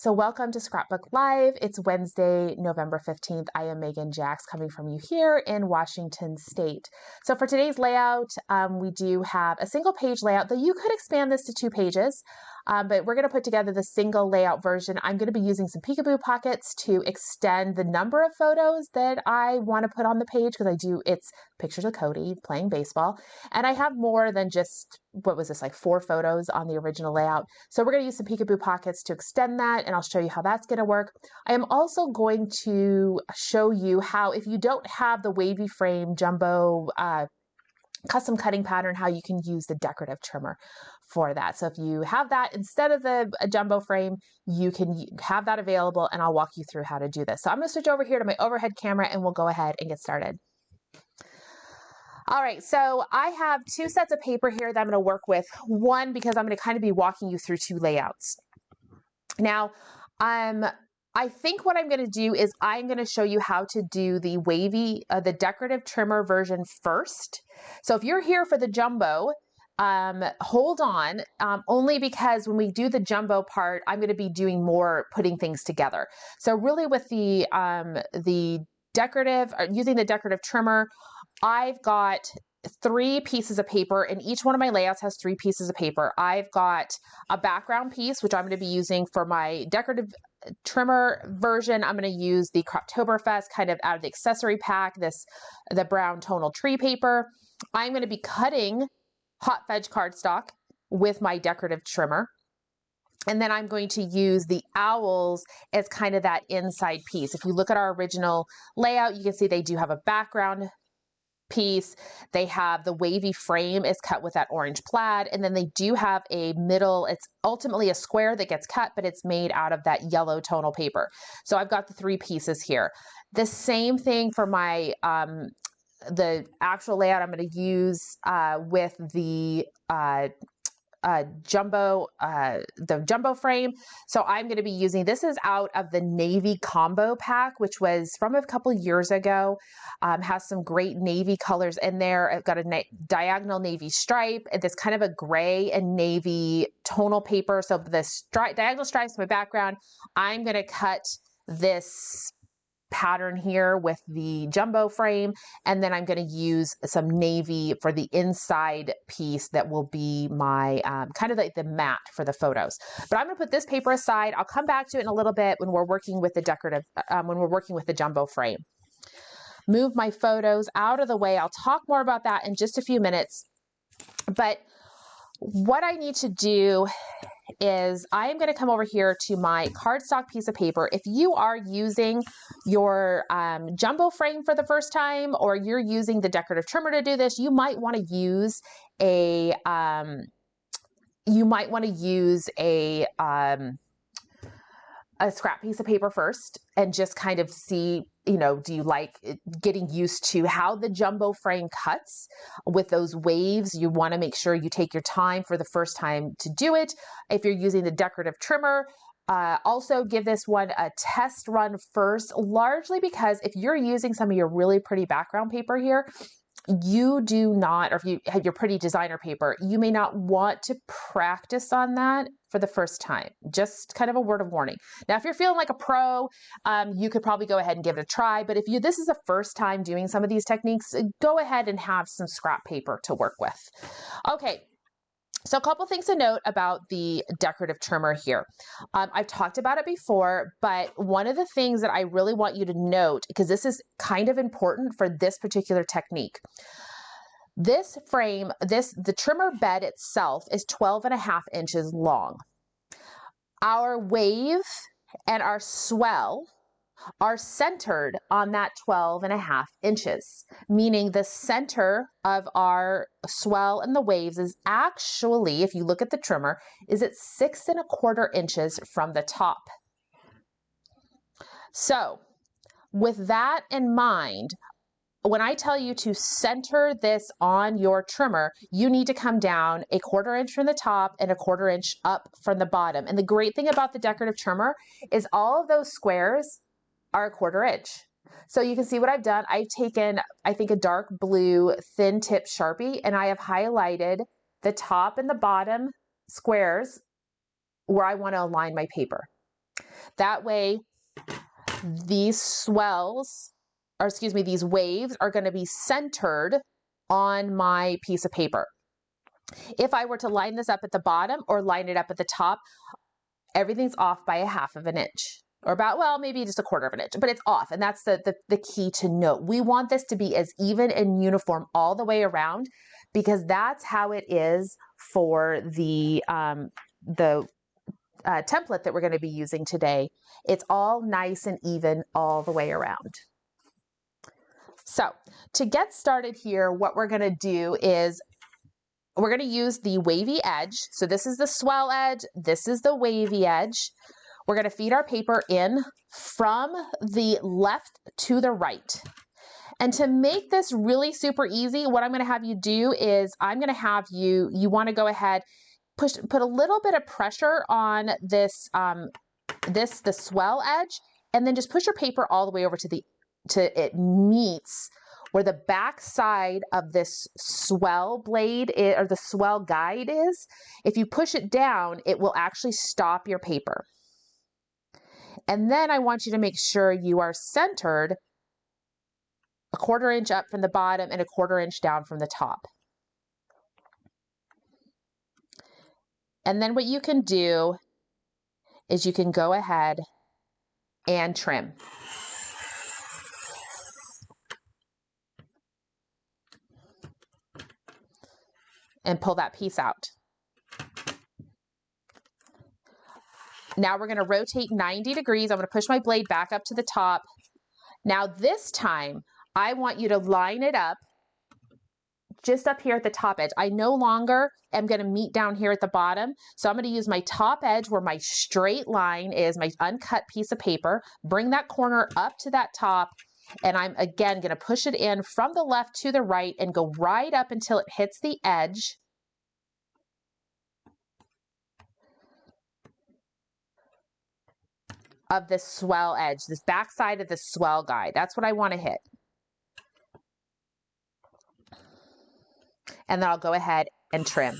So welcome to Scrapbook Live. It's Wednesday, November 15th. I am Megan Jacks coming from you here in Washington State. So for today's layout, we do have a single page layout, though you could expand this to 2 pages, but we're going to put together the single layout version. I'm going to be using some Peekaboo Pockets to extend the number of photos that I want to put on the page, because it's pictures of Cody playing baseball, and I have more than just, what was this, like 4 photos on the original layout. So we're going to use some Peekaboo Pockets to extend that, and I'll show you how that's going to work. I am also going to show you how, if you don't have the Wavy frame jumbo custom cutting pattern, how you can use the decorative trimmer for that. So if you have that instead of a jumbo frame, you can have that available, and I'll walk you through how to do this. So I'm going to switch over here to my overhead camera and we'll go ahead and get started. All right, so I have 2 sets of paper here that I'm going to work with. One, because I'm going to kind of be walking you through 2 layouts. Now, I think what I'm going to do is I'm going to show you how to do the Wavy, the decorative trimmer version first. So if you're here for the jumbo, hold on, only because when we do the jumbo part, I'm going to be doing more putting things together. So really with the decorative, using the decorative trimmer, I've got 3 pieces of paper, and each one of my layouts has 3 pieces of paper. I've got a background piece, which I'm going to be using for my decorative trimmer version. I'm going to use the Croptoberfest kind of out of the accessory pack, the brown tonal tree paper. I'm going to be cutting hot fudge cardstock with my decorative trimmer. And then I'm going to use the owls as kind of that inside piece. If you look at our original layout, you can see they do have a background piece. They have the Wavy frame is cut with that orange plaid, and then they do have a middle, it's ultimately a square that gets cut, but it's made out of that yellow tonal paper. So I've got the 3 pieces here. The same thing for my the actual layout I'm going to use with the jumbo frame. So I'm going to be using, this is out of the navy combo pack, which was from a couple years ago. Has some great navy colors in there. I've got a diagonal navy stripe and this kind of a gray and navy tonal paper. So the diagonal stripes in my background. I'm going to cut this pattern here with the jumbo frame, and then I'm going to use some navy for the inside piece that will be my kind of like the mat for the photos. But I'm going to put this paper aside. I'll come back to it in a little bit when we're working with the decorative, when we're working with the jumbo frame. Move my photos out of the way. I'll talk more about that in just a few minutes. But what I need to do is I am going to come over here to my cardstock piece of paper. If you are using your jumbo frame for the first time, or you're using the decorative trimmer to do this, you might want to use a scrap piece of paper first and just kind of see, you know, do you like getting used to how the jumbo frame cuts with those waves? You want to make sure you take your time for the first time to do it. If you're using the decorative trimmer, also give this one a test run first, largely because if you're using some of your really pretty background paper here, you do not, or if you have your pretty designer paper, you may not want to practice on that for the first time. Just kind of a word of warning. Now, if you're feeling like a pro, you could probably go ahead and give it a try. But if this is the first time doing some of these techniques, go ahead and have some scrap paper to work with. Okay. So a couple things to note about the decorative trimmer here. I've talked about it before, but one of the things that I really want you to note, because this is kind of important for this particular technique, this frame, the trimmer bed itself is 12.5 inches long. Our wave and our swell are centered on that 12.5 inches, meaning the center of our swell and the waves is actually, if you look at the trimmer, is at 6.25 inches from the top. So with that in mind, when I tell you to center this on your trimmer, you need to come down 1/4 inch from the top and 1/4 inch up from the bottom. And the great thing about the decorative trimmer is all of those squares are 1/4 inch. So you can see what I've done. I've taken, I think, a dark blue thin tip Sharpie, and I have highlighted the top and the bottom squares where I want to align my paper. That way, these swells, or excuse me, these waves are going to be centered on my piece of paper. If I were to line this up at the bottom or line it up at the top, everything's off by 1/2 inch. Or about, well, maybe just 1/4 inch, but it's off. And that's the key to note. We want this to be as even and uniform all the way around, because that's how it is for the template that we're going to be using today. It's all nice and even all the way around. So to get started here, what we're going to do is we're going to use the wavy edge. So this is the swell edge. This is the wavy edge. We're going to feed our paper in from the left to the right. And to make this really super easy, what I'm going to have you do is I'm going to have you want to go ahead, put a little bit of pressure on this, the swell edge, and then just push your paper all the way over to it meets where the back side of this swell blade or the swell guide is. If you push it down, it will actually stop your paper. And then I want you to make sure you are centered 1/4 inch up from the bottom and 1/4 inch down from the top. And then what you can do is you can go ahead and trim. And pull that piece out. Now we're going to rotate 90 degrees. I'm going to push my blade back up to the top. Now this time, I want you to line it up just up here at the top edge. I no longer am going to meet down here at the bottom. So I'm going to use my top edge where my straight line is, my uncut piece of paper, bring that corner up to that top, and I'm again going to push it in from the left to the right and go right up until it hits the edge of this swell edge, this back side of the swell guide. That's what I want to hit. And then I'll go ahead and trim.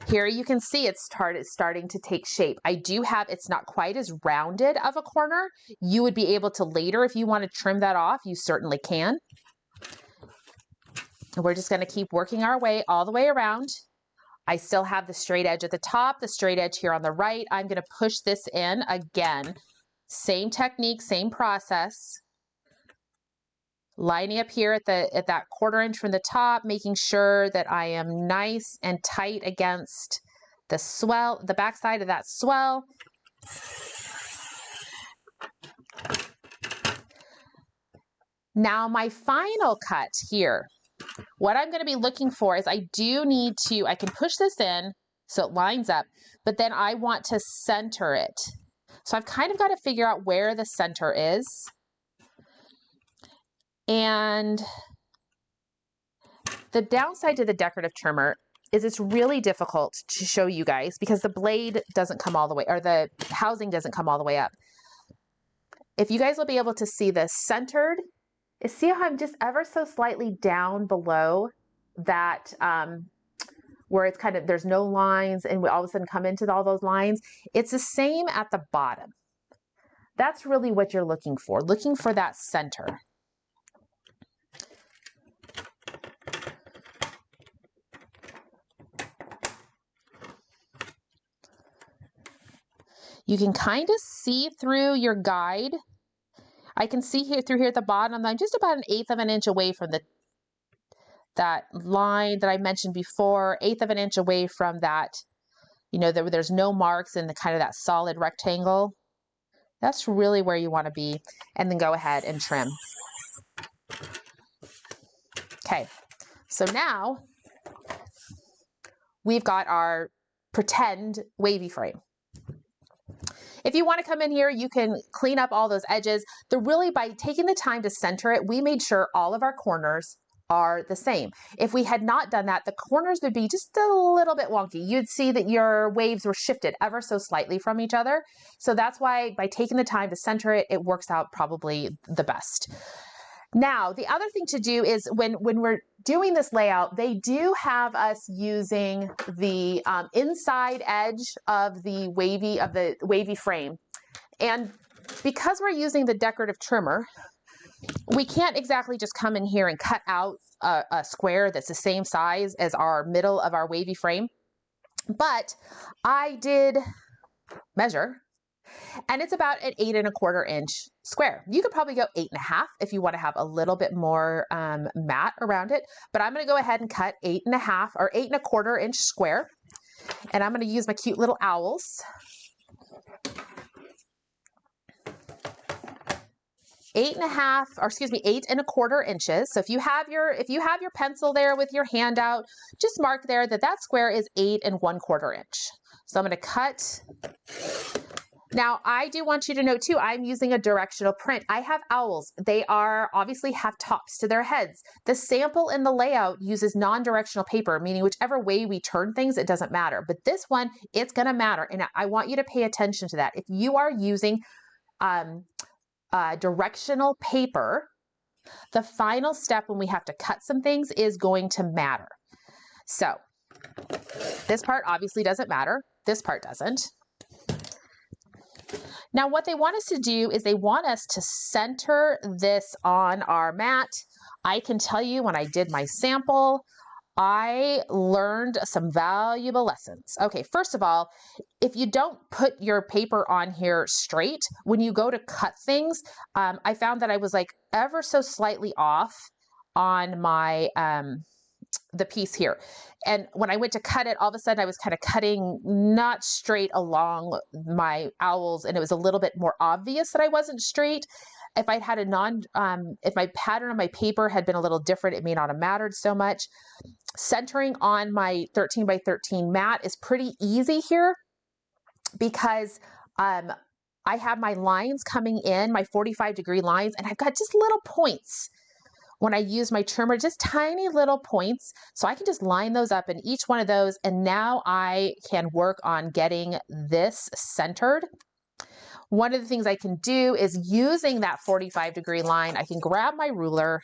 Here you can see it's starting to take shape. I do have, it's not quite as rounded of a corner. You would be able to later, if you want to trim that off, you certainly can. And we're just going to keep working our way all the way around. I still have the straight edge at the top, the straight edge here on the right. I'm going to push this in again. Same technique, same process. Lining up here at that 1/4 inch from the top, making sure that I am nice and tight against the swell, the back side of that swell. Now my final cut here, what I'm going to be looking for is I can push this in so it lines up, but then I want to center it. So I've kind of got to figure out where the center is. And the downside to the decorative trimmer is it's really difficult to show you guys because the blade doesn't come all the way, or the housing doesn't come all the way up. If you guys will be able to see this centered, see how I'm just ever so slightly down below that, where it's kind of, there's no lines and we all of a sudden come into all those lines. It's the same at the bottom. That's really what you're looking for that center. You can kind of see through your guide. I can see through here at the bottom. I'm just about 1/8 inch away from that line that I mentioned before, 1/8 inch away from that, there's no marks in the kind of that solid rectangle. That's really where you want to be. And then go ahead and trim. Okay, so now we've got our pretend wavy frame. If you want to come in here, you can clean up all those edges. By taking the time to center it, we made sure all of our corners are the same. If we had not done that, the corners would be just a little bit wonky. You'd see that your waves were shifted ever so slightly from each other. So that's why by taking the time to center it, it works out probably the best. Now, the other thing to do is when we're doing this layout, they do have us using the inside edge of the wavy frame. And because we're using the decorative trimmer, we can't exactly just come in here and cut out a square that's the same size as our middle of our wavy frame. But I did measure, and it's about an 8 1/4 inch square. You could probably go 8 1/2 if you want to have a little bit more mat around it, but I'm going to go ahead and cut 8 1/2 or 8 1/4 inch square. And I'm going to use my cute little owls. 8 1/4 inches. So if you have your pencil there with your hand out, just mark there that square is 8 1/4 inch. So I'm going to cut. Now I do want you to know too, I'm using a directional print. I have owls. They obviously have tops to their heads. The sample in the layout uses non-directional paper, meaning whichever way we turn things, it doesn't matter. But this one, it's going to matter. And I want you to pay attention to that. If you are using directional paper, the final step when we have to cut some things is going to matter. So this part obviously doesn't matter. This part doesn't. Now what they want us to do is they want us to center this on our mat. I can tell you when I did my sample, I learned some valuable lessons. Okay, first of all, if you don't put your paper on here straight, when you go to cut things, I found that I was like ever so slightly off on my the piece here. And when I went to cut it, all of a sudden I was kind of cutting not straight along my owls, and it was a little bit more obvious that I wasn't straight. If I'd had if my pattern on my paper had been a little different, it may not have mattered so much. Centering on my 13 by 13 mat is pretty easy here because I have my lines coming in, my 45-degree lines, and I've got just little points. When I use my trimmer, just tiny little points. So I can just line those up in each one of those. And now I can work on getting this centered. One of the things I can do is using that 45-degree line, I can grab my ruler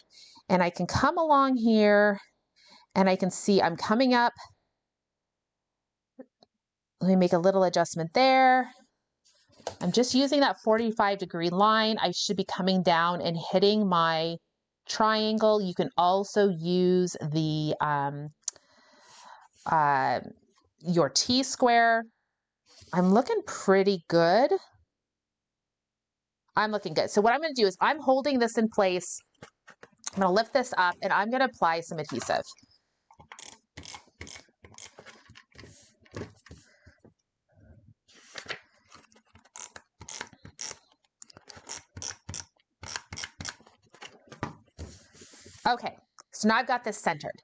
and I can come along here and I can see I'm coming up. Let me make a little adjustment there. I'm just using that 45-degree line. I should be coming down and hitting my triangle. You can also use the your T-square. I'm looking pretty good. I'm looking good. So what I'm going to do is I'm holding this in place. I'm going to lift this up and I'm going to apply some adhesive. Okay, so now I've got this centered.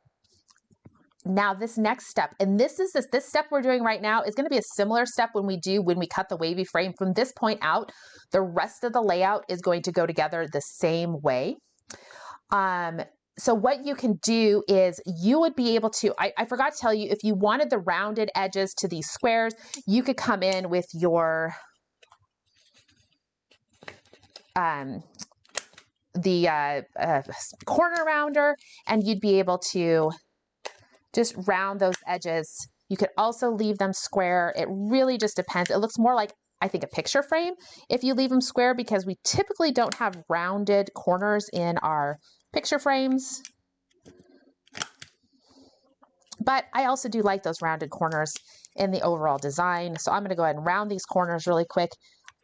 Now this next step, and this step we're doing right now is going to be a similar step when we cut the wavy frame. From this point out, the rest of the layout is going to go together the same way. So what you can do is you would be able to, I forgot to tell you, if you wanted the rounded edges to these squares, you could come in with your corner rounder, and you'd be able to just round those edges. You could also leave them square. It really just depends. It looks more like, I think, a picture frame if you leave them square, because we typically don't have rounded corners in our picture frames. But I also do like those rounded corners in the overall design. So I'm going to go ahead and round these corners really quick.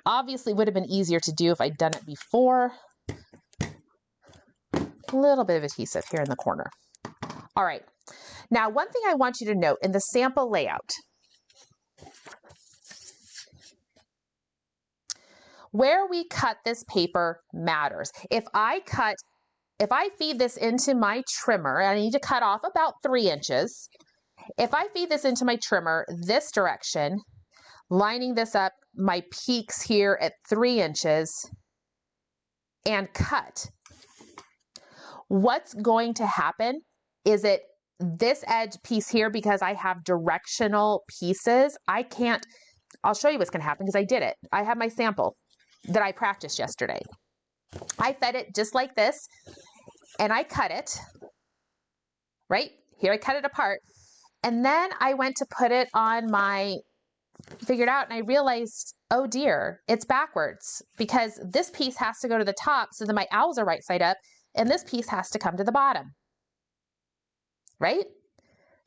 Obviously, it would have been easier to do if I'd done it before. A little bit of adhesive here in the corner. All right. Now, one thing I want you to note in the sample layout, where we cut this paper matters. If I feed this into my trimmer, and I need to cut off about 3 inches. If I feed this into my trimmer this direction, lining this up, my peaks here at 3 inches, and cut, what's going to happen is this edge piece here, because I have directional pieces, I'll show you what's going to happen because I did it. I have my sample that I practiced yesterday. I fed it just like this, and I cut it, right? Here I cut it apart. And then I went to put it on my, figured out, and I realized, oh dear, it's backwards because this piece has to go to the top so that my owls are right side up, and this piece has to come to the bottom, right?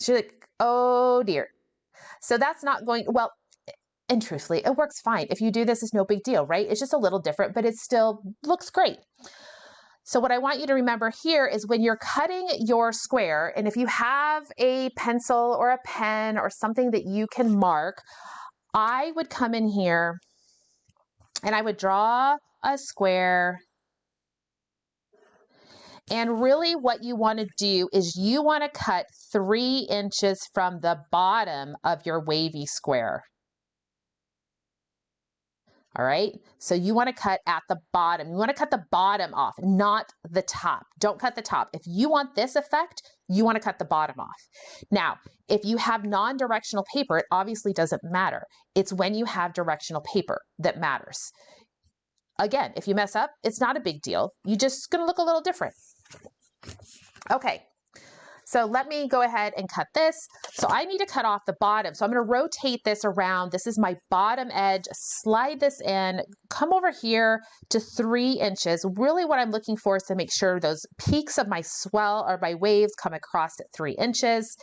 She's like, oh dear. So that's not going, well, and truthfully, it works fine. If you do this, it's no big deal, right? It's just a little different, but it still looks great. So what I want you to remember here is when you're cutting your square, and if you have a pencil or a pen or something that you can mark, I would come in here and I would draw a square. And really what you want to do is you want to cut 3 inches from the bottom of your wavy square. All right, so you want to cut at the bottom. You want to cut the bottom off, not the top. Don't cut the top. If you want this effect, you want to cut the bottom off. Now, if you have non-directional paper, it obviously doesn't matter. It's when you have directional paper that matters. Again, if you mess up, it's not a big deal. You're just going to look a little different. Okay. So let me go ahead and cut this. So I need to cut off the bottom. So I'm going to rotate this around. This is my bottom edge. Slide this in, come over here to 3 inches. Really what I'm looking for is to make sure those peaks of my swell or my waves come across at 3 inches,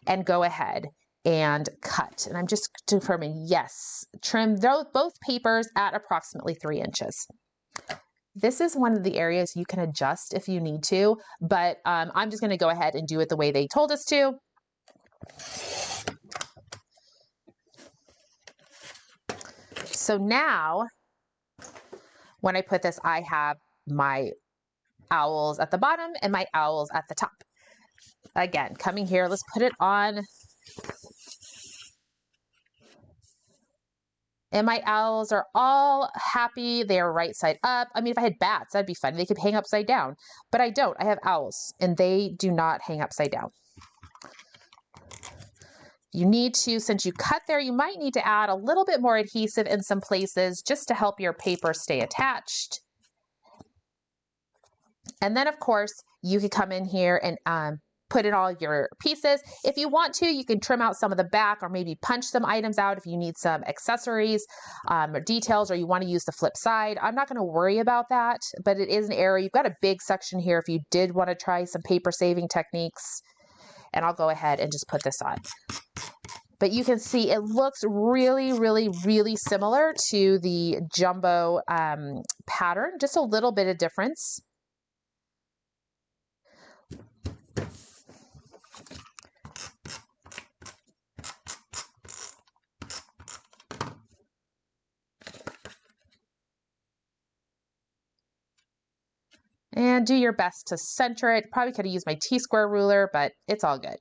and go ahead and cut. And I'm just confirming, yes, trim both papers at approximately 3 inches. This is one of the areas you can adjust if you need to, but I'm just going to go ahead and do it the way they told us to. So now, when I put this, I have my owls at the bottom and my owls at the top. Again, coming here, let's put it on. And my owls are all happy. They are right side up. I mean, if I had bats, that'd be fun. They could hang upside down, but I don't. I have owls and they do not hang upside down. You need to, since you cut there, you might need to add a little bit more adhesive in some places just to help your paper stay attached. And then of course, you could come in here and put in all your pieces. If you want to, you can trim out some of the back or maybe punch some items out if you need some accessories or details, or you want to use the flip side. I'm not going to worry about that, but it is an area. You've got a big section here if you did want to try some paper saving techniques. And I'll go ahead and just put this on. But you can see it looks really, really, really similar to the jumbo pattern, just a little bit of difference. And do your best to center it. Probably could have used my T-square ruler, but it's all good.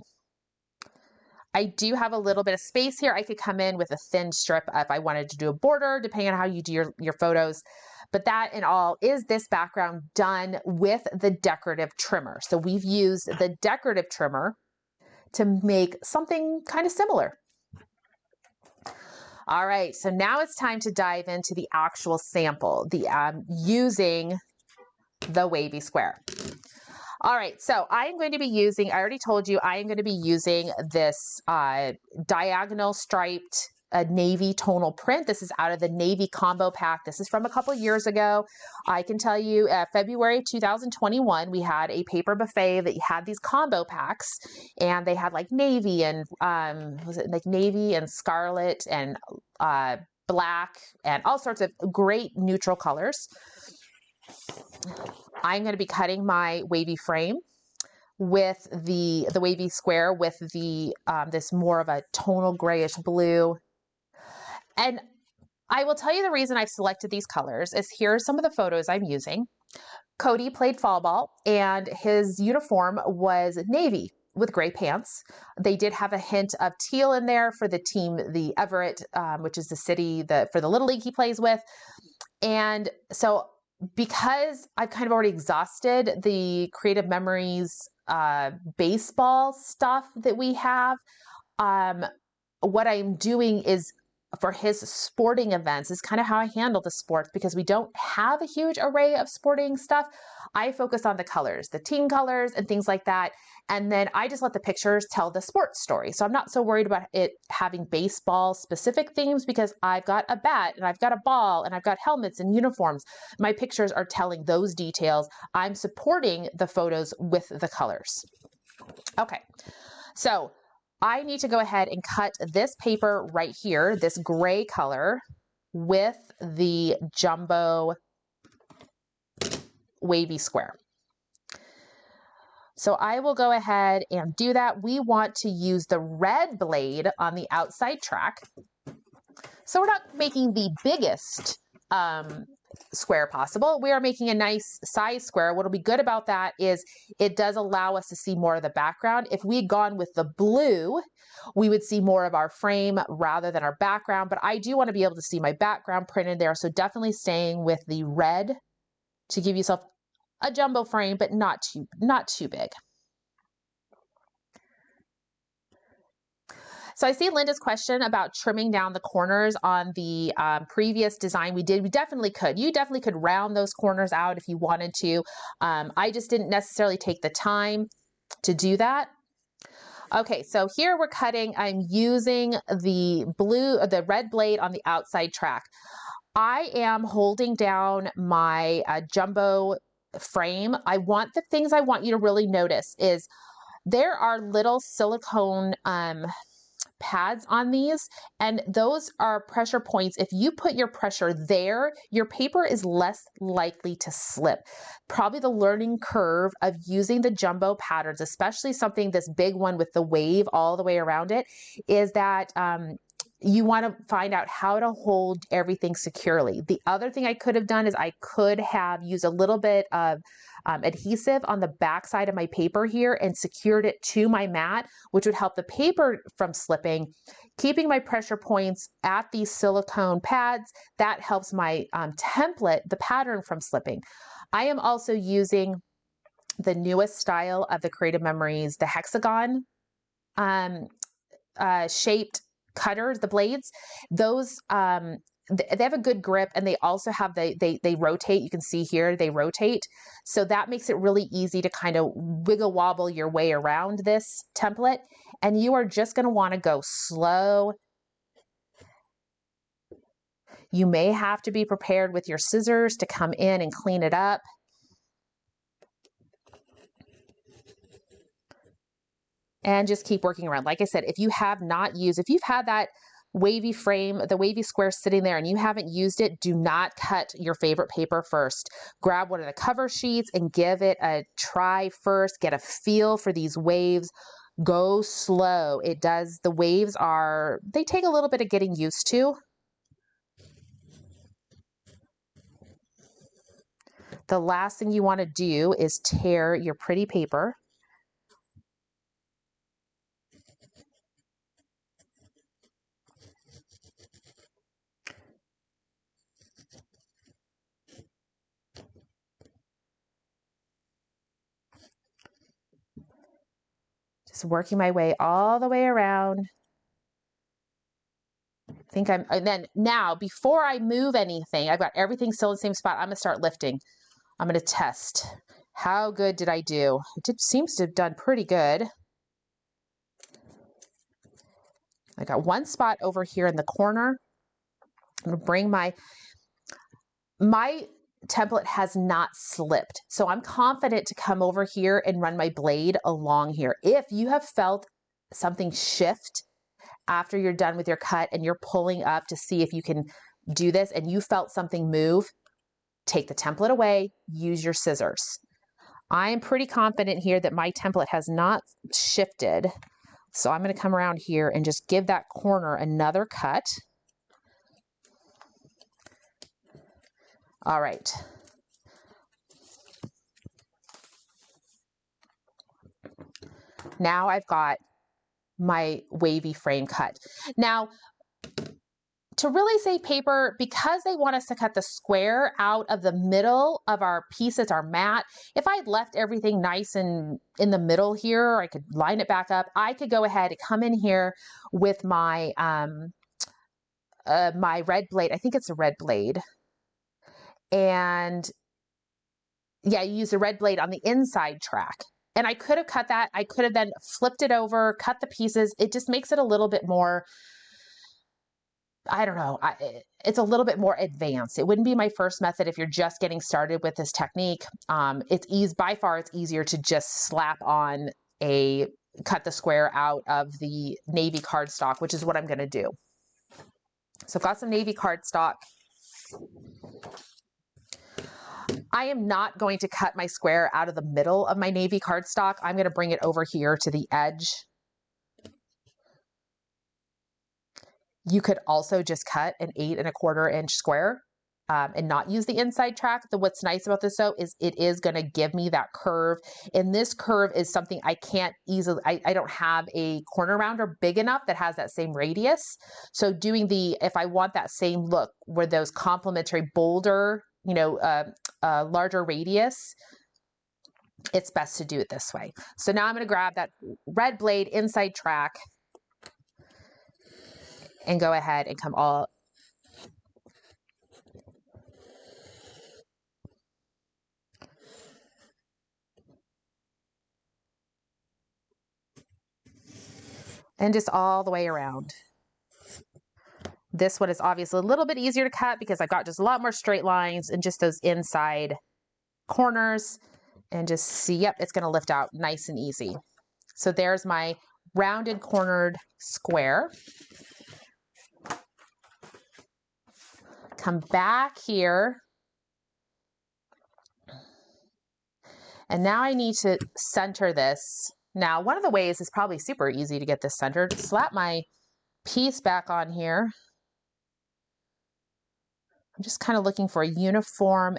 I do have a little bit of space here. I could come in with a thin strip if I wanted to do a border, depending on how you do your photos. But that in all is this background done with the decorative trimmer. So we've used the decorative trimmer to make something kind of similar. All right, so now it's time to dive into the actual sample, using the wavy square. All right, so I am going to be using, I already told you, I am going to be using this diagonal striped navy tonal print. This is out of the navy combo pack. This is from a couple years ago. I can tell you February 2021, we had a paper buffet that had these combo packs, and they had like navy and, was it like navy and scarlet and black and all sorts of great neutral colors. I'm going to be cutting my wavy frame with the wavy square with the this more of a tonal grayish blue. And I will tell you the reason I've selected these colors is here are some of the photos I'm using. Cody played fall ball and his uniform was navy with gray pants. They did have a hint of teal in there for the team, the Everett, which is the city for the Little League he plays with. And so because I've kind of already exhausted the Creative Memories baseball stuff that we have, what I'm doing is for his sporting events is kind of how I handle the sports, because we don't have a huge array of sporting stuff. I focus on the colors, the team colors and things like that. And then I just let the pictures tell the sports story. So I'm not so worried about it having baseball specific themes, because I've got a bat and I've got a ball and I've got helmets and uniforms. My pictures are telling those details. I'm supporting the photos with the colors. Okay, so I need to go ahead and cut this paper right here, this gray color, with the jumbo wavy square. So I will go ahead and do that. We want to use the red blade on the outside track. So we're not making the biggest square possible. We are making a nice size square. What'll be good about that is it does allow us to see more of the background. If we had gone with the blue, we would see more of our frame rather than our background, but I do want to be able to see my background printed there. So definitely staying with the red to give yourself a jumbo frame, but not too big. So I see Linda's question about trimming down the corners on the previous design we did. We definitely could. You definitely could round those corners out if you wanted to. I just didn't necessarily take the time to do that. Okay, so here we're cutting. I'm using the red blade on the outside track. I am holding down my jumbo frame. The things I want you to really notice is there are little silicone pads on these, and those are pressure points. If you put your pressure there, your paper is less likely to slip. Probably the learning curve of using the jumbo patterns, especially something this big one with the wave all the way around it, is that you want to find out how to hold everything securely. The other thing I could have done is I could have used a little bit of adhesive on the back side of my paper here and secured it to my mat, which would help the paper from slipping. Keeping my pressure points at these silicone pads, that helps my template, the pattern, from slipping. I am also using the newest style of the Creative Memories, the hexagon shaped cutters, the blades. Those they have a good grip, and they also have they rotate. You can see here they rotate, so that makes it really easy to kind of wiggle wobble your way around this template. And you are just going to want to go slow. You may have to be prepared with your scissors to come in and clean it up. And just keep working around. Like I said, if you've had that wavy frame, the wavy square sitting there, and you haven't used it, do not cut your favorite paper first. Grab one of the cover sheets and give it a try first. Get a feel for these waves. Go slow. The waves they take a little bit of getting used to. The last thing you want to do is tear your pretty paper. Just working my way all the way around. And then now, before I move anything, I've got everything still in the same spot. I'm going to start lifting. I'm going to test. How good did I do? Seems to have done pretty good. I got one spot over here in the corner. I'm going to bring my template has not slipped. So I'm confident to come over here and run my blade along here. If you have felt something shift after you're done with your cut and you're pulling up to see if you can do this and you felt something move, take the template away, use your scissors. I am pretty confident here that my template has not shifted. So I'm going to come around here and just give that corner another cut. All right. Now I've got my wavy frame cut. Now, to really save paper, because they want us to cut the square out of the middle of our pieces, our mat, if I'd left everything nice and in the middle here, I could line it back up. I could go ahead and come in here with my my red blade. I think it's a red blade. And yeah, you use a red blade on the inside track. And I could have cut that. I could have then flipped it over, cut the pieces. It just makes it a little bit more, I don't know, it's a little bit more advanced. It wouldn't be my first method if you're just getting started with this technique. By far, it's easier to just slap on cut the square out of the navy cardstock, which is what I'm going to do. So I've got some navy cardstock. I am not going to cut my square out of the middle of my navy cardstock. I'm going to bring it over here to the edge. You could also just cut an 8 1/4 inch square and not use the inside track. What's nice about this though is it is going to give me that curve. And this curve is something I can't easily, I don't have a corner rounder big enough that has that same radius. So if I want that same look where those complementary bolder, larger radius, it's best to do it this way. So now I'm going to grab that red blade inside track and go ahead and come all and just all the way around. This one is obviously a little bit easier to cut because I've got just a lot more straight lines and just those inside corners, and just see, yep, it's going to lift out nice and easy. So there's my rounded cornered square. Come back here. And now I need to center this. Now, one of the ways is probably super easy to get this centered. Slap my piece back on here. I'm just kind of looking for a uniform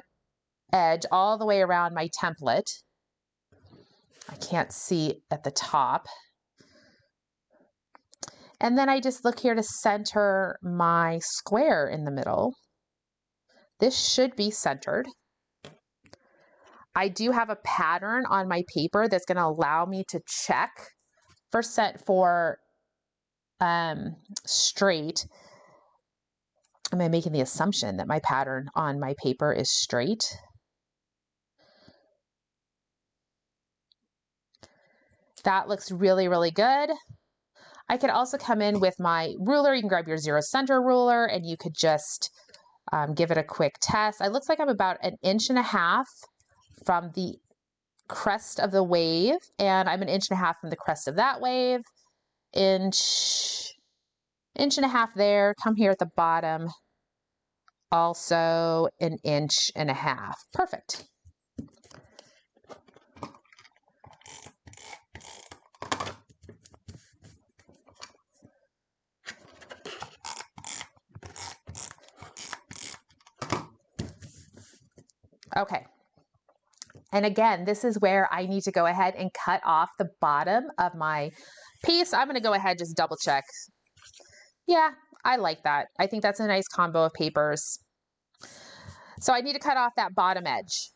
edge all the way around my template. I can't see at the top. And then I just look here to center my square in the middle. This should be centered. I do have a pattern on my paper that's going to allow me to check for straight. Am I making the assumption that my pattern on my paper is straight? That looks really, really good. I could also come in with my ruler. You can grab your 0 center ruler and you could just give it a quick test. It looks like I'm about 1.5 inches from the crest of the wave, and I'm 1.5 inches from the crest of that wave. Inch and a half there. Come here at the bottom. Also 1.5 inches. Perfect. Okay. And again, this is where I need to go ahead and cut off the bottom of my piece. I'm going to go ahead, just double check. Yeah, I like that. I think that's a nice combo of papers. So I need to cut off that bottom edge.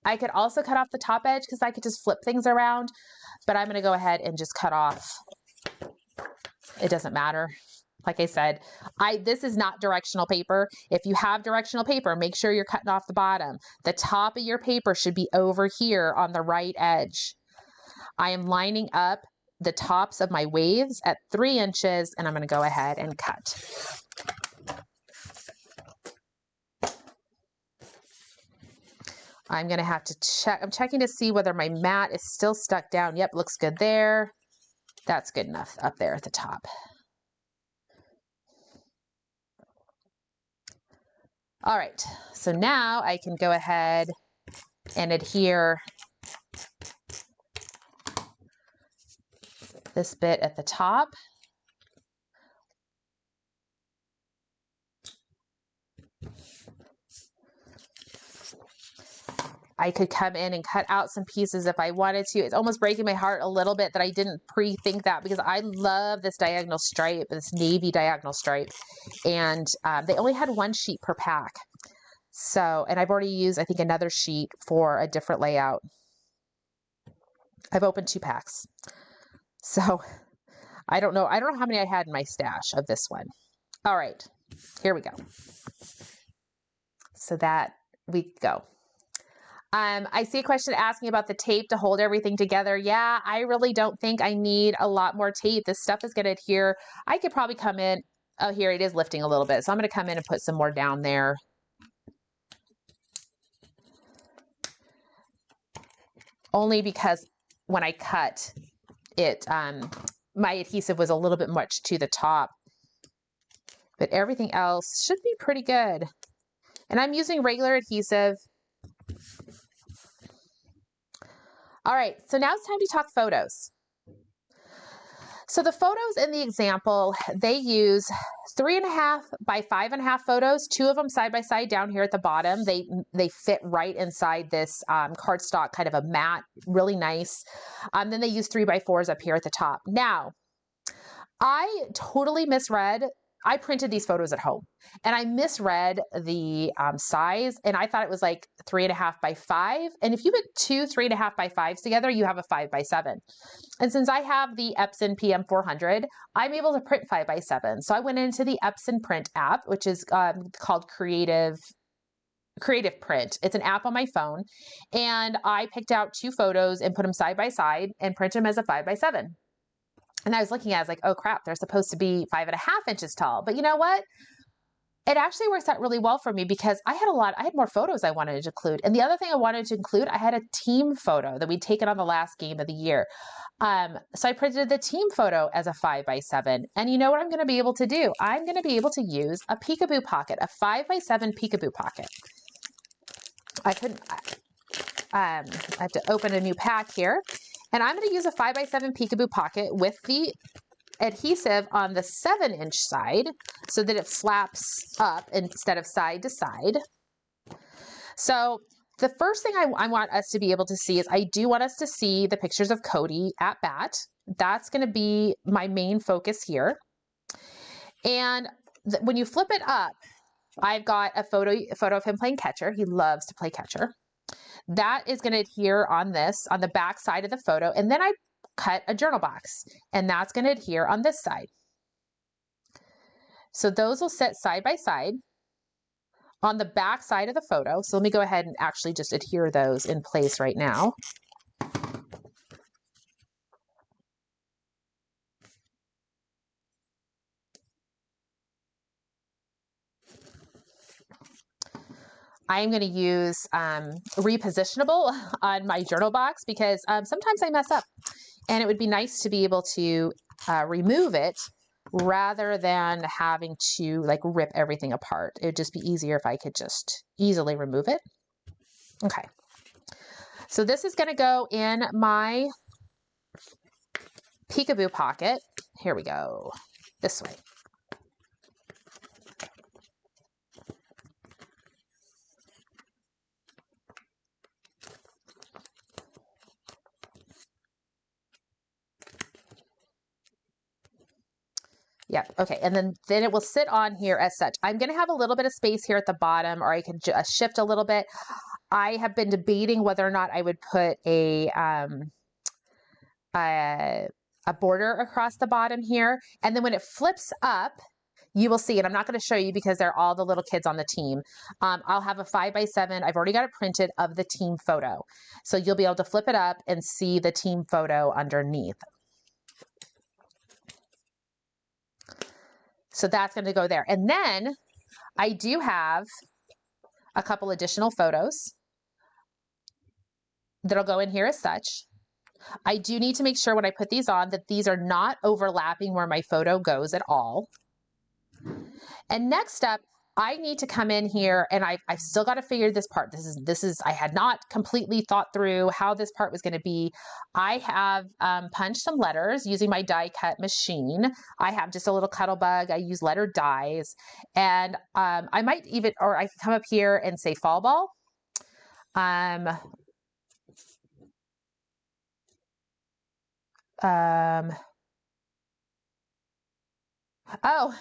I could also cut off the top edge because I could just flip things around, but I'm going to go ahead and just cut off. It doesn't matter. Like I said, this is not directional paper. If you have directional paper, make sure you're cutting off the bottom. The top of your paper should be over here on the right edge. I am lining up the tops of my waves at 3 inches, and I'm going to go ahead and cut. I'm going to have to check. I'm checking to see whether my mat is still stuck down. Yep, looks good there. That's good enough up there at the top. All right, so now I can go ahead and adhere this bit at the top. I could come in and cut out some pieces if I wanted to. It's almost breaking my heart a little bit that I didn't pre-think that, because I love this diagonal stripe, this navy diagonal stripe. And they only had 1 sheet per pack. So, and I've already used, I think, another sheet for a different layout. I've opened 2 packs. So I don't know how many I had in my stash of this one. All right, here we go. So that we go. I see a question asking about the tape to hold everything together. Yeah, I really don't think I need a lot more tape. This stuff is going to adhere. I could probably come in. Oh, here it is lifting a little bit. So I'm going to come in and put some more down there. Only because when I cut it, my adhesive was a little bit much to the top. But everything else should be pretty good. And I'm using regular adhesive. All right, so now it's time to talk photos. So the photos in the example, they use 3.5 by 5.5 photos, 2 of them side by side down here at the bottom. They fit right inside this cardstock, kind of a mat, really nice. Then they use 3x4s up here at the top. Now, I totally misread. I printed these photos at home and I misread the size, and I thought it was like 3.5 by 5. And if you put 2 3.5 by 5s together, you have a 5 by 7. And since I have the Epson PM400, I'm able to print 5 by 7. So I went into the Epson print app, which is called Creative Print. It's an app on my phone. And I picked out 2 photos and put them side by side and print them as a 5 by 7. And I was looking at it, I was like, oh crap, they're supposed to be 5.5 inches tall. But you know what? It actually works out really well for me because I had more photos I wanted to include. And the other thing I wanted to include, I had a team photo that we'd taken on the last game of the year. So I printed the team photo as a 5 by 7. And you know what I'm going to be able to do? I'm going to be able to use a Peekaboo Pocket, a 5 by 7 Peekaboo Pocket. I have to open a new pack here. And I'm going to use a 5 by 7 Peekaboo Pocket with the adhesive on the 7-inch side so that it flaps up instead of side to side. So the first thing I want us to be able to see is I do want us to see the pictures of Cody at bat. That's going to be my main focus here. And when you flip it up, I've got a photo of him playing catcher. He loves to play catcher. That is going to adhere on the back side of the photo. And then I cut a journal box, and that's going to adhere on this side. So those will sit side by side on the back side of the photo. So let me go ahead and actually just adhere those in place right now. I'm going to use repositionable on my journal box because sometimes I mess up, and it would be nice to be able to remove it rather than having to like rip everything apart. It would just be easier if I could just easily remove it. Okay. So this is going to go in my Peekaboo Pocket. Here we go. This way. Yep. Okay. And then it will sit on here as such. I'm going to have a little bit of space here at the bottom, or I could shift a little bit. I have been debating whether or not I would put a border across the bottom here. And then when it flips up, you will see, and I'm not going to show you because they're all the little kids on the team. I'll have a 5 by 7. I've already got it printed of the team photo. So you'll be able to flip it up and see the team photo underneath. So that's going to go there. And then I do have a couple additional photos that'll go in here as such. I do need to make sure when I put these on that these are not overlapping where my photo goes at all. And next up, I need to come in here, and I've still got to figure this part. I had not completely thought through how this part was going to be. I have punched some letters using my die cut machine. I have just a little Cuttlebug. I use letter dies, and I might even, or I can come up here and say fall ball. Oh.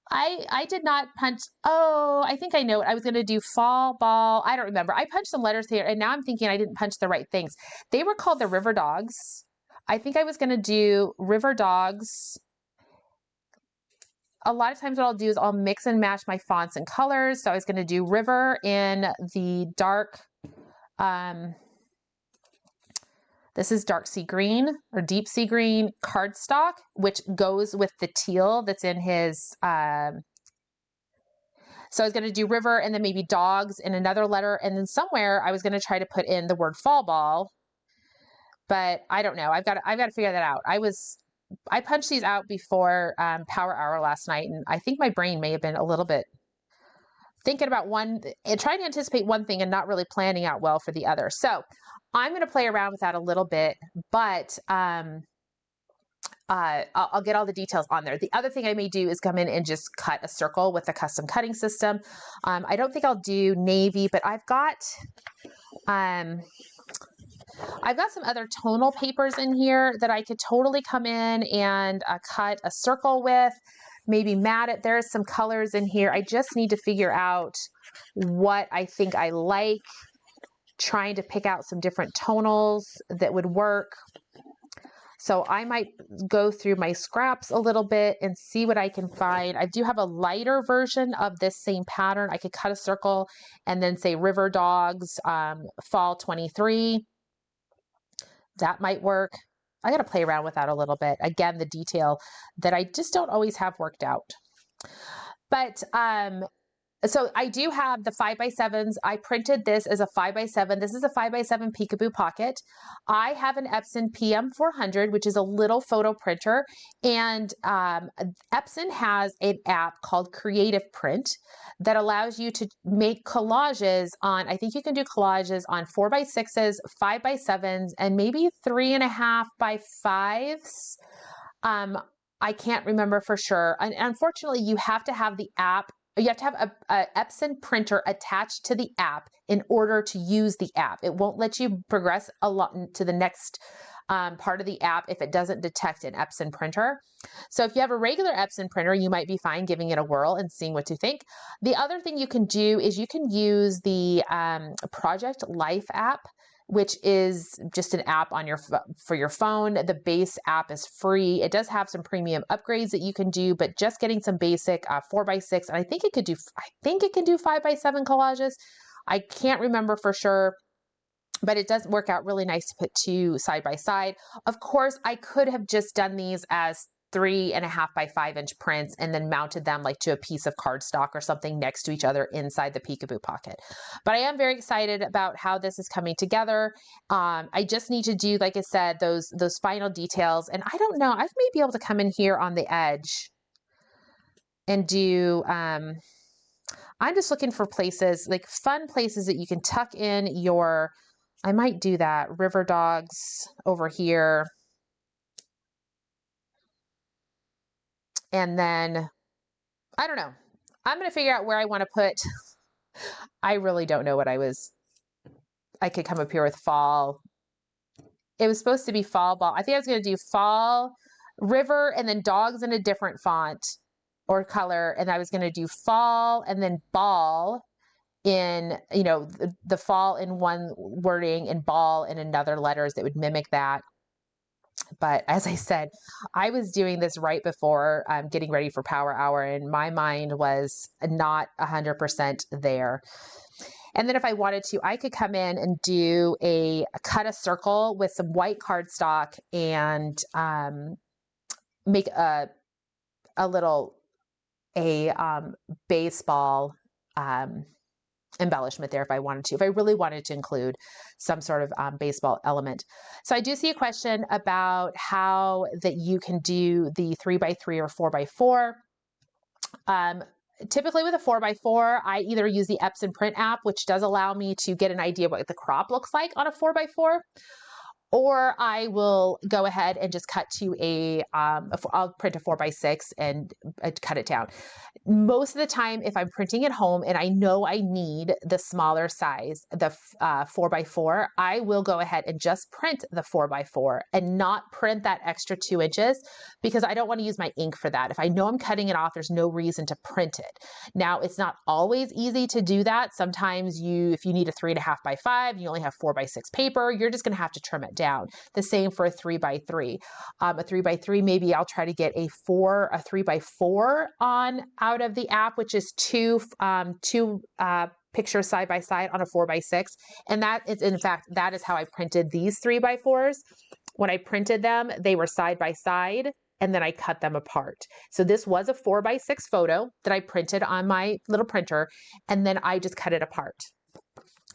I did not punch. Oh, I think I know what I was going to do. Fall ball. I don't remember. I punched some letters here, and now I'm thinking I didn't punch the right things. They were called the River Dogs. I think I was going to do River Dogs. a lot of times what I'll do is I'll mix and match my fonts and colors. So I was going to do River in the dark, this is dark sea green or deep sea green cardstock, which goes with the teal that's in his, so I was going to do River and then maybe dogs in another letter. And then somewhere I was going to try to put in the word fall ball, but I don't know. I've got to figure that out. I punched these out before Power Hour last night, and I think my brain may have been a little bit thinking about one and trying to anticipate one thing and not really planning out well for the other. So I'm going to play around with that a little bit, but I'll get all the details on there. The other thing I may do is come in and just cut a circle with a custom cutting system. I don't think I'll do navy, but I've got some other tonal papers in here that I could totally come in and cut a circle with, maybe mat it. There's some colors in here. I just need to figure out what I think I like, trying to pick out some different tonals that would work. So I might go through my scraps a little bit and see what I can find. I do have a lighter version of this same pattern. I could cut a circle and then say River Dogs, Fall 23. That might work. I got to play around with that a little bit. Again, the detail that I just don't always have worked out. But so I do have the 5x7s. I printed this as a 5x7. This is a 5x7 Peekaboo Pocket. I have an Epson PM400, which is a little photo printer. And Epson has an app called Creative Print that allows you to make collages on, I think you can do collages on 4x6s, 5x7s, and maybe 3.5x5s. I can't remember for sure. And unfortunately, you have to have the app. You have to have a Epson printer attached to the app in order to use the app. It won't let you progress a lot to the next part of the app if it doesn't detect an Epson printer. So if you have a regular Epson printer, you might be fine giving it a whirl and seeing what you think. The other thing you can do is you can use the Project Life app, which is just an app on for your phone. The base app is free. It does have some premium upgrades that you can do, but just getting some basic 4x6, and I think it can do 5x7 collages. I can't remember for sure, but it does work out really nice to put two side by side. Of course, I could have just done these as 3.5x5" prints and then mounted them like to a piece of cardstock or something next to each other inside the Peekaboo Pocket. But I am very excited about how this is coming together. I just need to do, like I said, those final details. And I don't know, I may be able to come in here on the edge and do, I'm just looking for places, like fun places that you can tuck in your, I might do that, River Dogs over here. And then, I don't know, I'm going to figure out where I want to put, I really don't know what I could come up here with fall. It was supposed to be fall ball. I think I was going to do fall, river, and then dogs in a different font or color. And I was going to do fall and then ball in, you know, the fall in one wording and ball in another letters that would mimic that. But as I said, I was doing this right before getting ready for Power Hour, and my mind was not 100% there. And then if I wanted to, I could come in and do cut a circle with some white cardstock and make a little baseball embellishment there if I wanted to, if I really wanted to include some sort of baseball element. So I do see a question about how that you can do the 3x3 or 4x4. Typically with a 4x4, I either use the Epson print app, which does allow me to get an idea of what the crop looks like on a 4x4. Or I will go ahead and just cut to I'll print a 4x6 and cut it down. Most of the time, if I'm printing at home and I know I need the smaller size, the 4x4, I will go ahead and just print the 4x4 and not print that extra 2 inches because I don't want to use my ink for that. If I know I'm cutting it off, there's no reason to print it. Now, it's not always easy to do that. Sometimes if you need a 3.5x5, you only have 4x6 paper, you're just going to have to trim it down. The same for a 3x3. A 3x3, maybe I'll try to get a 3x4 on out of the app, which is two pictures side by side on a 4x6. And that is, in fact, that is how I printed these 3x4s. When I printed them, they were side by side, and then I cut them apart. So this was a 4x6 photo that I printed on my little printer, and then I just cut it apart.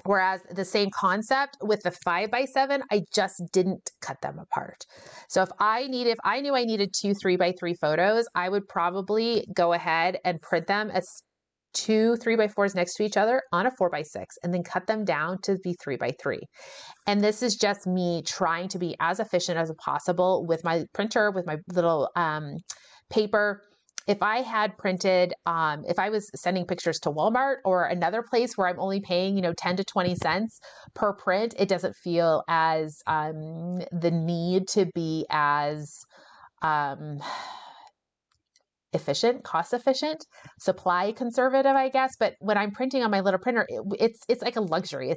Whereas the same concept with the 5x7, I just didn't cut them apart. So if I knew I needed two 3x3 photos, I would probably go ahead and print them as two 3x4s next to each other on a 4x6, and then cut them down to be 3x3. And this is just me trying to be as efficient as possible with my printer, with my little paper. If I had printed, if I was sending pictures to Walmart or another place where I'm only paying, 10 to 20 cents per print, it doesn't feel as the need to be as efficient, cost efficient, supply conservative, I guess. But when I'm printing on my little printer, it's like a luxury.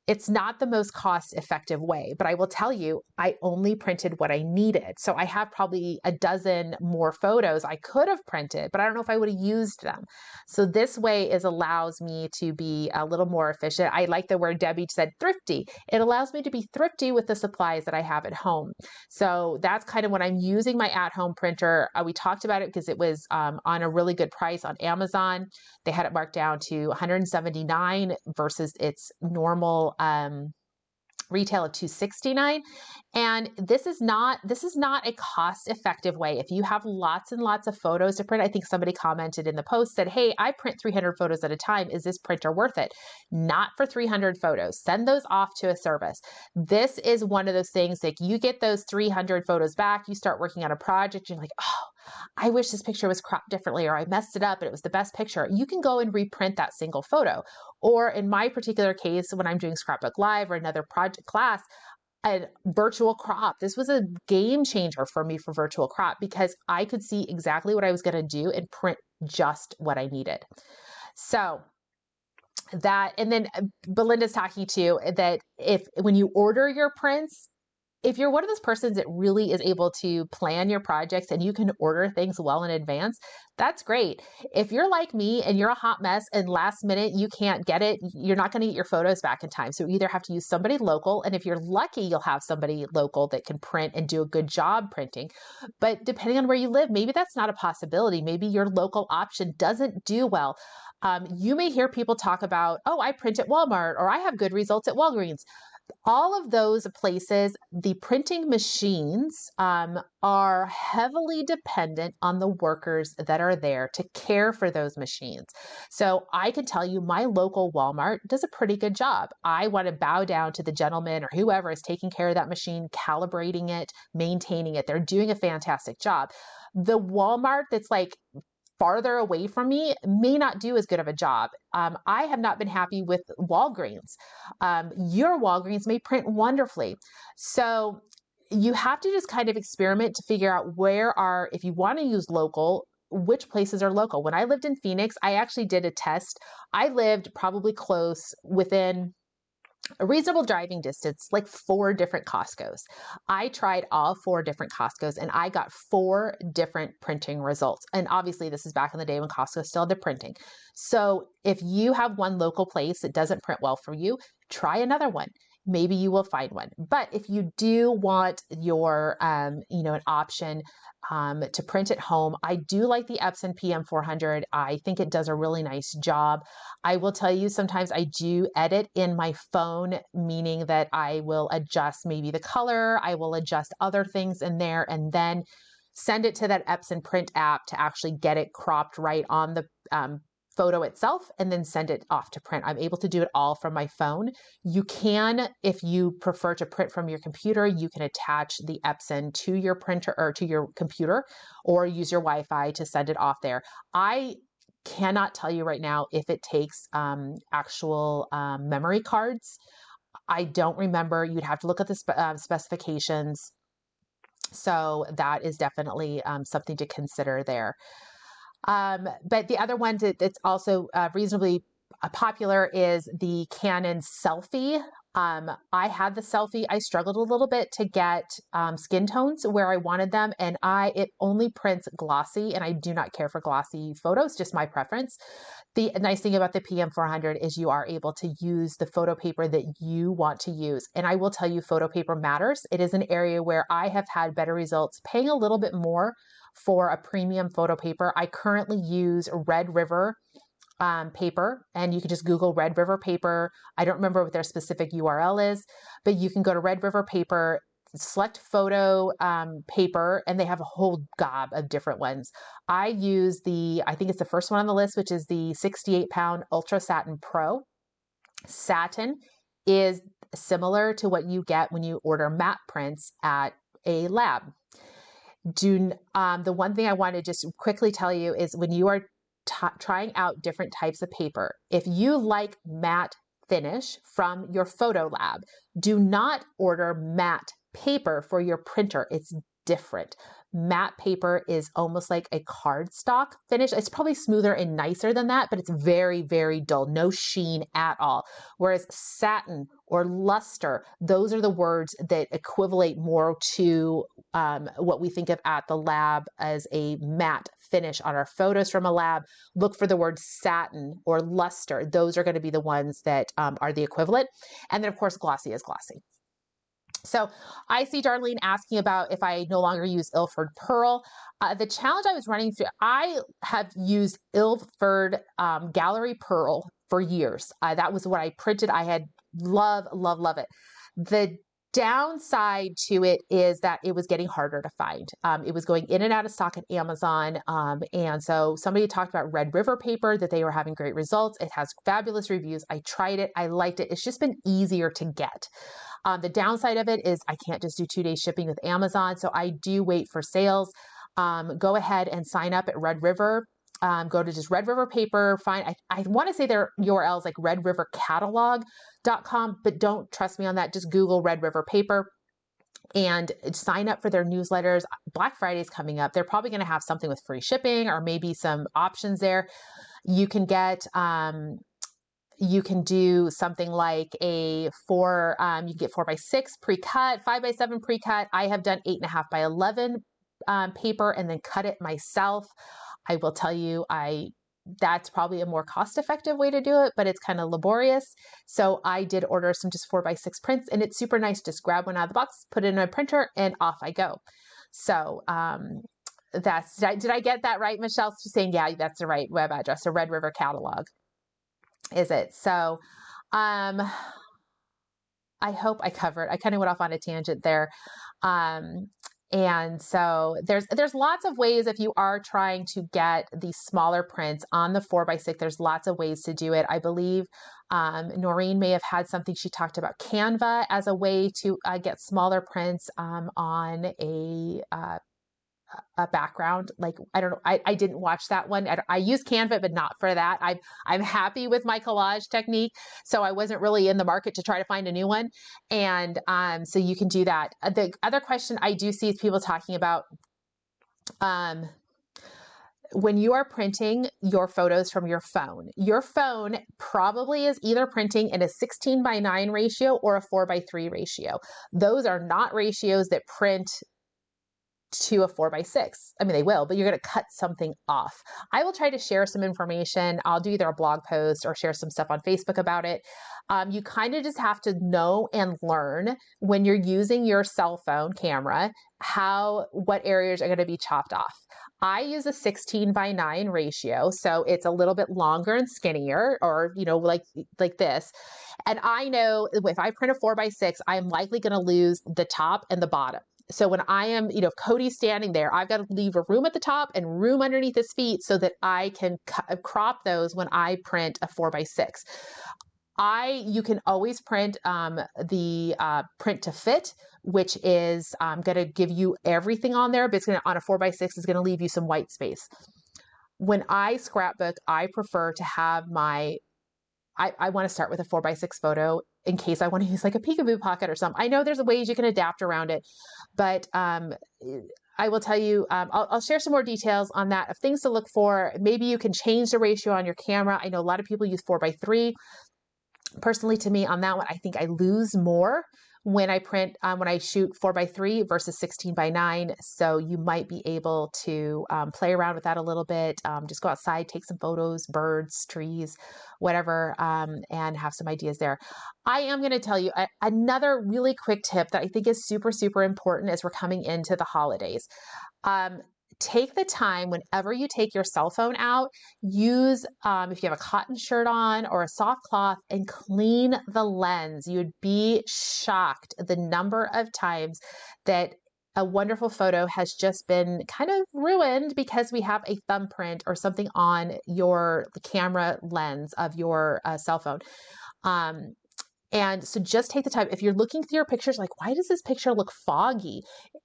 It's not the most cost effective way, but I will tell you, I only printed what I needed. So I have probably a dozen more photos I could have printed, but I don't know if I would have used them. So this way allows me to be a little more efficient. I like the word Debbie said, thrifty. It allows me to be thrifty with the supplies that I have at home. So that's kind of when I'm using my at-home printer. We talked about it because it was on a really good price on Amazon. They had it marked down to $179 versus its normal retail of $269. And this is not a cost-effective way. If you have lots and lots of photos to print, I think somebody commented in the post, said, hey, I print 300 photos at a time. Is this printer worth it? Not for 300 photos. Send those off to a service. This is one of those things, like you get those 300 photos back, you start working on a project, you're like, oh, I wish this picture was cropped differently, or I messed it up and it was the best picture. You can go and reprint that single photo. Or in my particular case, when I'm doing Scrapbook Live or another project class, a virtual crop. This was a game changer for me for virtual crop because I could see exactly what I was going to do and print just what I needed. So that, and then Belinda's talking too, that when you order your prints, if you're one of those persons that really is able to plan your projects and you can order things well in advance, that's great. If you're like me and you're a hot mess and last minute you can't get it, you're not going to get your photos back in time. So you either have to use somebody local, and if you're lucky, you'll have somebody local that can print and do a good job printing. But depending on where you live, maybe that's not a possibility. Maybe your local option doesn't do well. You may hear people talk about, oh, I print at Walmart, or I have good results at Walgreens. All of those places, the printing machines are heavily dependent on the workers that are there to care for those machines. So I can tell you my local Walmart does a pretty good job. I want to bow down to the gentleman or whoever is taking care of that machine, calibrating it, maintaining it. They're doing a fantastic job. The Walmart that's like farther away from me may not do as good of a job. I have not been happy with Walgreens. Your Walgreens may print wonderfully. So you have to just kind of experiment to figure out if you want to use local, which places are local. When I lived in Phoenix, I actually did a test. I lived probably close within a reasonable driving distance, like 4 different Costco's. I tried all 4 different Costco's and I got 4 different printing results. And obviously this is back in the day when Costco still did printing. So if you have one local place that doesn't print well for you, try another one. Maybe you will find one. But if you do want your, an option to print at home, I do like the Epson PM400. I think it does a really nice job. I will tell you, sometimes I do edit in my phone, meaning that I will adjust maybe the color, I will adjust other things in there, and then send it to that Epson print app to actually get it cropped right on the photo itself, and then send it off to print. I'm able to do it all from my phone. You can, if you prefer to print from your computer, you can attach the Epson to your printer or to your computer, or use your Wi-Fi to send it off there. I cannot tell you right now if it takes actual memory cards. I don't remember. You'd have to look at the specifications. So that is definitely something to consider there. But the other one that's also reasonably popular is the Canon Selfie I had the selfie. I struggled a little bit to get skin tones where I wanted them, and it only prints glossy, and I do not care for glossy photos, just my preference. The nice thing about the PM400 is you are able to use the photo paper that you want to use. And I will tell you, photo paper matters. It is an area where I have had better results paying a little bit more for a premium photo paper. I currently use Red River paper, and you can just Google Red River paper. I don't remember what their specific URL is, but you can go to Red River paper, select photo paper, and they have a whole gob of different ones. I use I think it's the first one on the list, which is the 68-pound Ultra Satin Pro. Satin is similar to what you get when you order matte prints at a lab. The one thing I want to just quickly tell you is when you are trying out different types of paper, if you like matte finish from your photo lab, do not order matte paper for your printer. It's different. Matte paper is almost like a cardstock finish. It's probably smoother and nicer than that, but it's very, very dull, no sheen at all. Whereas satin or luster, those are the words that equivalent more to what we think of at the lab as a matte finish on our photos from a lab. Look for the word satin or luster. Those are going to be the ones that are the equivalent. And then of course, glossy is glossy. So I see Darlene asking about if I no longer use Ilford Pearl. The challenge I was running through, I have used Ilford Gallery Pearl for years. That was what I printed. I had love it. The downside to it is that it was getting harder to find. It was going in and out of stock at Amazon. And so somebody talked about Red River paper, that they were having great results. It has fabulous reviews. I tried it. I liked it. It's just been easier to get. The downside of it is I can't just do 2-day shipping with Amazon. So I do wait for sales. Go ahead and sign up at Red River. Go to just Red River paper, I want to say their URL is like redrivercatalog.com, but don't trust me on that. Just Google Red River paper and sign up for their newsletters. Black Friday is coming up. They're probably going to have something with free shipping or maybe some options there. You can get, you can do something like you can get 4x6 pre-cut, 5x7 pre-cut. I have done 8.5x11 paper and then cut it myself. I will tell you, that's probably a more cost-effective way to do it, but it's kind of laborious. So I did order some just 4x6 prints, and it's super nice. Just grab one out of the box, put it in a printer, and off I go. So did I get that right, Michelle? She's saying, yeah, that's the right web address, so Red River Catalog. Is it? So I hope I covered. I kind of went off on a tangent there. And so there's lots of ways if you are trying to get these smaller prints on the 4x6, there's lots of ways to do it. I believe Noreen may have had something, she talked about Canva as a way to get smaller prints on a background. Like, I don't know, I didn't watch that one. I use Canva, but not for that. I'm happy with my collage technique. So I wasn't really in the market to try to find a new one. And so you can do that. The other question I do see is people talking about when you are printing your photos from your phone probably is either printing in a 16:9 ratio or a 4:3 ratio. Those are not ratios that print to a 4x6. I mean, they will, but you're going to cut something off. I will try to share some information. I'll do either a blog post or share some stuff on Facebook about it. You kind of just have to know and learn when you're using your cell phone camera, what areas are going to be chopped off. I use a 16:9 ratio. So it's a little bit longer and skinnier, or, like this. And I know if I print a 4x6, I'm likely going to lose the top and the bottom. So when I am, if Cody's standing there, I've got to leave a room at the top and room underneath his feet so that I can crop those when I print a 4x6. You can always print the print to fit, which is going to give you everything on there, but it's on a 4x6 is going to leave you some white space. When I scrapbook, I prefer to have I want to start with a 4x6 photo in case I want to use like a Peekaboo Pocket or something. I know there's ways you can adapt around it, but I will tell you, I'll share some more details on that of things to look for. Maybe you can change the ratio on your camera. I know a lot of people use 4x3. Personally, to me on that one, I think I lose more when I print, when I shoot 4x3 versus 16x9. So you might be able to play around with that a little bit. Just go outside, take some photos, birds, trees, whatever, and have some ideas there. I am going to tell you another really quick tip that I think is super, super important as we're coming into the holidays. Take the time whenever you take your cell phone out, use, if you have a cotton shirt on or a soft cloth, and clean the lens. You would be shocked the number of times that a wonderful photo has just been kind of ruined because we have a thumbprint or something on the camera lens of your cell phone. And so just take the time. If you're looking through your pictures, like, why does this picture look foggy?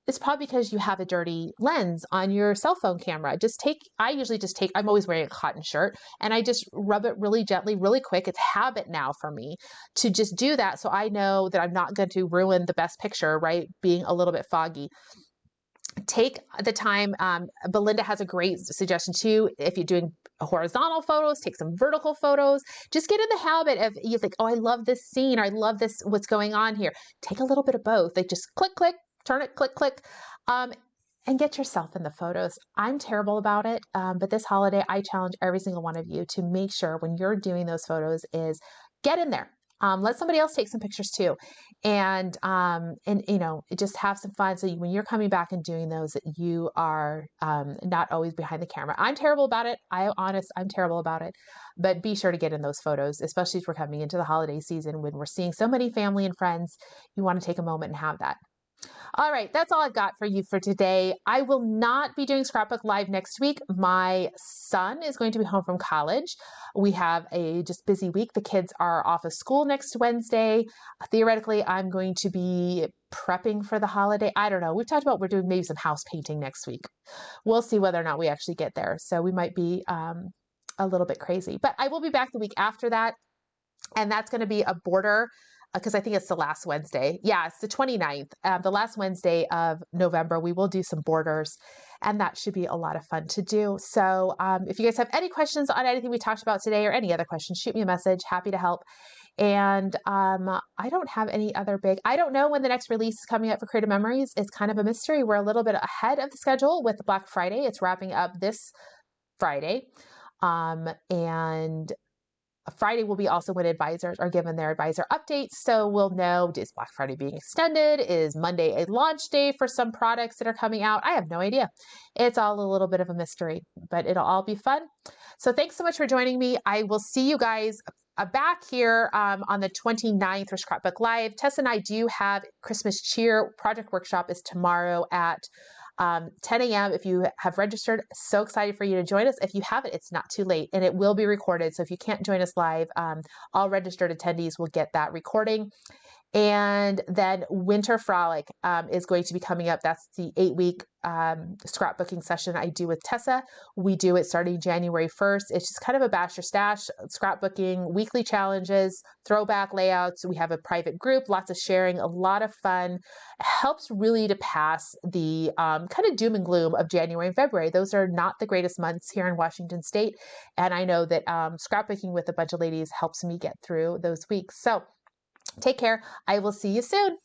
It's probably because you have a dirty lens on your cell phone camera. I'm always wearing a cotton shirt, and I just rub it really gently, really quick. It's habit now for me to just do that. So I know that I'm not going to ruin the best picture, right? Being a little bit foggy. Take the time. Belinda has a great suggestion too. If you're doing horizontal photos, take some vertical photos. Just get in the habit of, you think, oh, I love this scene, or I love this, what's going on here. Take a little bit of both. Like, just click, click, turn it, click, click, and get yourself in the photos. I'm terrible about it, but this holiday, I challenge every single one of you to make sure when you're doing those photos is get in there. Let somebody else take some pictures too, and just have some fun. So when you're coming back and doing those, you are not always behind the camera. I'm terrible about it. I'm terrible about it. But be sure to get in those photos, especially if we're coming into the holiday season when we're seeing so many family and friends. You want to take a moment and have that. All right, that's all I've got for you for today. I will not be doing Scrapbook Live next week. My son is going to be home from college. We have a just busy week. The kids are off of school next Wednesday. Theoretically, I'm going to be prepping for the holiday. I don't know. We've talked about we're doing maybe some house painting next week. We'll see whether or not we actually get there. So we might be a little bit crazy. But I will be back the week after that. And that's going to be a border, because I think it's the last Wednesday. Yeah, it's the 29th, the last Wednesday of November. We will do some borders, and that should be a lot of fun to do. So if you guys have any questions on anything we talked about today or any other questions, shoot me a message. Happy to help. And I don't have any other I don't know when the next release is coming up for Creative Memories. It's kind of a mystery. We're a little bit ahead of the schedule with Black Friday. It's wrapping up this Friday. And Friday will be also when advisors are given their advisor updates. So we'll know, is Black Friday being extended? Is Monday a launch day for some products that are coming out? I have no idea. It's all a little bit of a mystery, but it'll all be fun. So thanks so much for joining me. I will see you guys back here on the 29th for Scrapbook Live. Tess and I do have Christmas Cheer Project Workshop is tomorrow at 10 a.m. If you have registered, so excited for you to join us. If you haven't, it's not too late, and it will be recorded. So if you can't join us live, all registered attendees will get that recording. And then Winter Frolic is going to be coming up. That's the 8-week scrapbooking session I do with Tessa. We do it starting January 1st. It's just kind of a bash or stash scrapbooking, weekly challenges, throwback layouts. We have a private group, lots of sharing, a lot of fun. It helps really to pass the kind of doom and gloom of January and February. Those are not the greatest months here in Washington State. And I know that scrapbooking with a bunch of ladies helps me get through those weeks. So take care. I will see you soon.